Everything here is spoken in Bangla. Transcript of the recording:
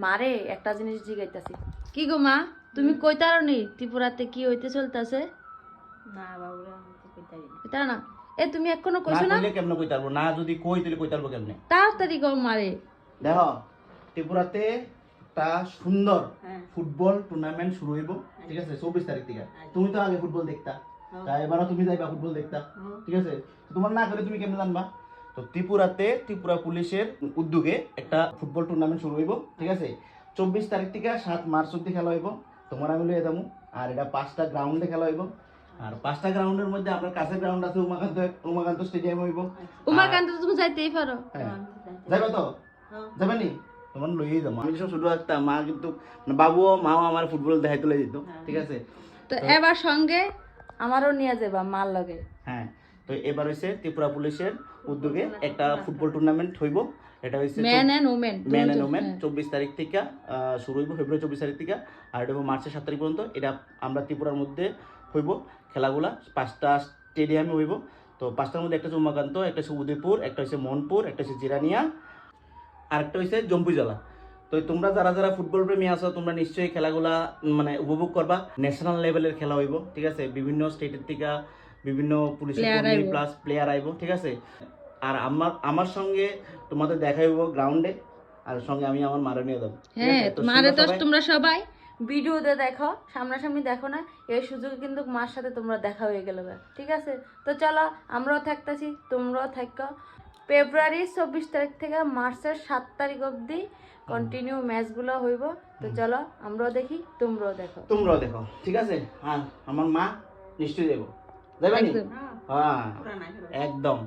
মারে একটা জিনিস জিগাইতাছি। কি গো মা, তুমি কইতারনি ত্রিপুরাতে কি হইতে চলতেছে? না বাবুরা আমি তো কইতারি না। এটা না, এ তুমি এখনো না কইছো না? কইলে কেমনে কইতারবো, না যদি কই তাহলে কইতারবো কেমনে? তাড়াতাড়ি গো মারে। দেখো ত্রিপুরাতে একটা সুন্দর হ্যাঁ। ফুটবল টুর্নামেন্ট শুরু হইব, ঠিক আছে 24 তারিখ থেকে। তুমি তো আগে ফুটবল দেখতা, তাই এবারও তুমি যাইবা ফুটবল দেখতা, ঠিক আছে? তোমার না করে তুমি কেমনে জানবা? তো ত্রিপুরাতে ত্রিপুরা পুলিশের উদ্যোগে একটা ফুটবল টুর্নামেন্ট শুরু হইব, ঠিক আছে 24 তারিখ থেকে 7 মার্চ অব্দি খেলা হইব। তোমার আমি লইয়া যাবো। আর এটা 5টা গ্রাউন্ডে খেলা হইব। আর 5টা গ্রাউন্ডের মধ্যে আপনার কাছে গ্রাউন্ড আছে উমাকান্ত স্টেডিয়াম হইব। উমাকান্ত তুমি যাইতেই পারো। হ্যাঁ যাইবা তো? যাবে নি? তোমার লইয়ে যাবো। আমি সব শুধু একটা মা কিন্তু বাবুও মাও আমার ফুটবল দেখাই তুলে দিত, ঠিক আছে? তো এবার সঙ্গে আমারও নিয়ে যাবা মার লগে। হ্যাঁ, তো এবার হইছে ত্রিপুরা পুলিশের উদ্যোগে একটা ফুটবল টুর্নামেন্ট হইব। এটা হইছে man and women, man and women 24 তারিখ থেকে শুরু হইব, ফেব্রুয়ারি 24 তারিখ থেকে। আর এটা হইব মার্চের 7 তারিখ পর্যন্ত। এটা আমরা ত্রিপুরার মধ্যে হইব খেলাগুলা, 5টা স্টেডিয়ামে হইব। তো 5টার মধ্যে একটা হচ্ছে উমাকান্ত, একটা হচ্ছে উদয়পুর, একটা হচ্ছে মনপুর, একটা হচ্ছে জিরানিয়া, আরেকটা হচ্ছে জম্পুজলা। তো তোমরা যারা যারা ফুটবল প্রেমী আছো তোমরা নিশ্চয়ই খেলাগুলা মানে উপভোগ করবা। ন্যাশনাল লেভেলের খেলা হইব, ঠিক আছে? বিভিন্ন স্টেটের থেকে বিভিন্ন পুলিশের কর্মী প্লাস প্লেয়ার আইব, ঠিক আছে? আর আমার সঙ্গে তোমাদের দেখা হইব গ্রাউন্ডে, আর সঙ্গে আমি আমার মারা নিয়ে যাবো। হ্যাঁ, মারে তো তোমরা সবাই ভিডিওতে দেখো, সামনাসামনি দেখো না। এই সুযোগে কিন্তু মার সাথে তোমরা দেখা হয়ে গেল, ঠিক আছে? তো চলো, আমরাও থাকতেছি, তোমরাও থাকো। ফেব্রুয়ারি 24 তারিখ থেকে মার্চের 7 তারিখ অবধি কন্টিনিউ ম্যাচগুলো হইব। তো চলো, আমরাও দেখি, তোমরাও দেখো, ঠিক আছে? হ্যাঁ, আমার মা নিশ্চয়ই যাবো, যাইবা নি? হ্যাঁ একদম।